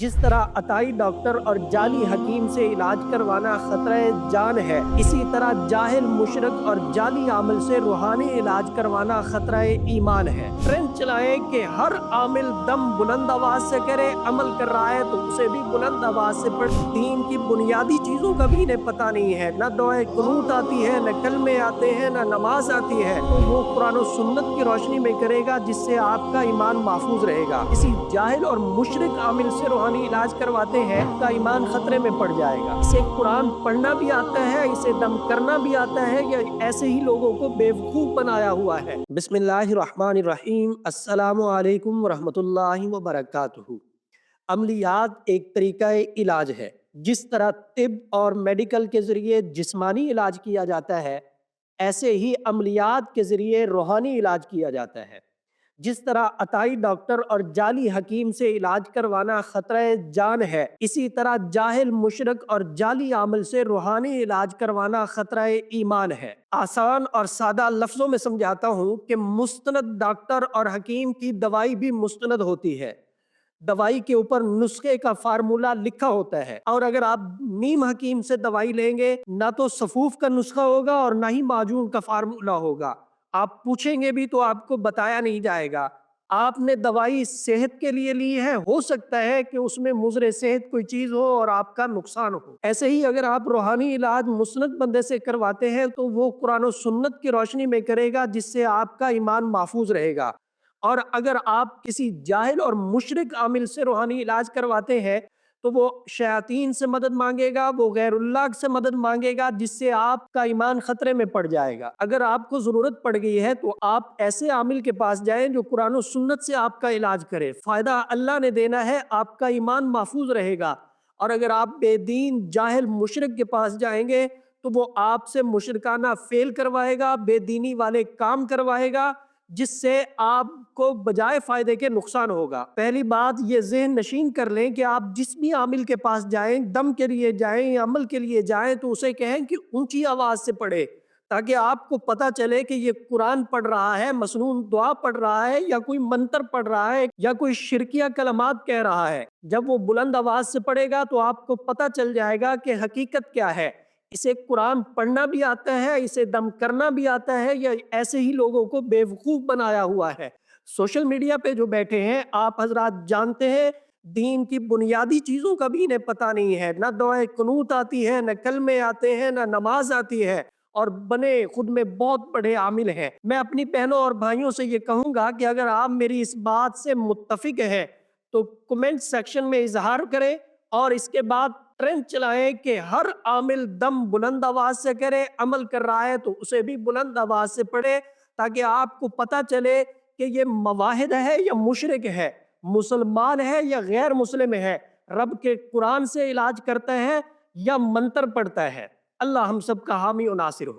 जिस तरह अताई डॉक्टर और जाली हकीम से इलाज करवाना खतरा जान है, इसी तरह जाहिल मुशरक और जाली आमिल से रूहानी इलाज करवाना खतरा ईमान है। ट्रेंड चलाएं कि हर आमिल दम बुलंद आवाज से करे, अमल कर रहा है तो उसे भी बुलंद आवाज से पढ़। दीन की बुनियादी चीजों का भी इन्हें पता नहीं है, न दुआए कुनूत आती है, न कलमे आते हैं, न नमाज आती है। तो वो कुरान और सुन्नत की रोशनी में करेगा जिससे आपका ईमान महफूज रहेगा। इसी जाहिल और मुशरिक आमिल से रूहानी इलाज करवाते हैं का ईमान खतरे में पड़ जाएगा। इसे कुरान पढ़ना भी आता है, इसे दम करना भी आता है, या ऐसे ही लोगों को बेवकूफ बनाया हुआ है। बिस्मिल्लाहिर्रहमानिर्रहीम। अस्सलामु अलैकुम वरहमतुल्लाहि वबरकातुहू। अमलियात एक तरीका इलाज है। जिस तरह तिब और मेडिकल के जरिए जिस्मानी इलाज किया जाता है, ऐसे ही अमलियात के जरिए रूहानी इलाज किया जाता है। जिस तरह अताई डॉक्टर और जाली हकीम से इलाज करवाना खतरा जान है, इसी तरह जाहिल मुशरक और जाली आमिल से रूहानी इलाज करवाना खतरा ईमान है। आसान और सादा लफ्जों में समझाता हूँ कि मुस्तनद डॉक्टर और हकीम की दवाई भी मुस्तनद होती है। दवाई के ऊपर नुस्खे का फार्मूला लिखा होता है, और अगर आप नीम हकीम से दवाई लेंगे, ना तो सफूफ का नुस्खा होगा और ना ही माजून का फार्मूला होगा। आप पूछेंगे भी तो आपको बताया नहीं जाएगा। आपने दवाई सेहत के लिए ली है, हो सकता है कि उसमें मुजरे सेहत कोई चीज हो और आपका नुकसान हो। ऐसे ही अगर आप रूहानी इलाज मुस्नद बंदे से करवाते हैं तो वो कुरान और सुन्नत की रोशनी में करेगा जिससे आपका ईमान महफूज रहेगा। और अगर आप किसी जाहिल और मुशरिक आमिल से रूहानी इलाज करवाते हैं तो वो शयातीन से मदद मांगेगा, वो गैरुल्लाह से मदद मांगेगा, जिससे आपका ईमान खतरे में पड़ जाएगा। अगर आपको जरूरत पड़ गई है तो आप ऐसे आमिल के पास जाएं जो कुरान और सुन्नत से आपका इलाज करे। फायदा अल्लाह ने देना है, आपका ईमान महफूज रहेगा। और अगर आप बेदीन जाहिल मुशरिक के पास जाएंगे तो वो आपसे मुशरकाना फेल करवाएगा, बेदीनी वाले काम करवाएगा, जिससे आपको बजाय फायदे के नुकसान होगा। पहली बात ये ज़हन नशीन कर लें कि आप जिस भी आमिल के पास जाएं, दम के लिए जाएं या अमल के लिए जाएं, तो उसे कहें कि ऊंची आवाज से पढ़े, ताकि आपको पता चले कि ये कुरान पढ़ रहा है, मसनून दुआ पढ़ रहा है, या कोई मंत्र पढ़ रहा है, या कोई शिरकिया कलमात कह रहा है। जब वो बुलंद आवाज से पढ़ेगा तो आपको पता चल जाएगा कि हकीकत क्या है। इसे कुरान पढ़ना भी आता है, इसे दम करना भी आता है, या ऐसे ही लोगों को बेवकूफ बनाया हुआ है। सोशल मीडिया पे जो बैठे हैं, आप हजरात जानते हैं, दीन की बुनियादी चीजों का भी इन्हें पता नहीं है। ना दुआए कुनूत आती है, न कलमे आते हैं, ना नमाज आती है, और बने खुद में बहुत बड़े आमिल हैं। मैं अपनी बहनों और भाइयों से ये कहूंगा कि अगर आप मेरी इस बात से मुत्तफिक हैं तो कमेंट सेक्शन में इजहार करें, और इसके बाद ट्रेंड चलाएं कि हर आमिल दम बुलंद आवाज से करे, अमल कर रहा है तो उसे भी बुलंद आवाज से पढ़े, ताकि आपको पता चले कि ये मवाहिद है या मुशरिक है, मुसलमान है या गैर मुस्लिम है, रब के कुरान से इलाज करता है या मंत्र पढ़ता है। अल्लाह हम सब का हामी और नासिर हो।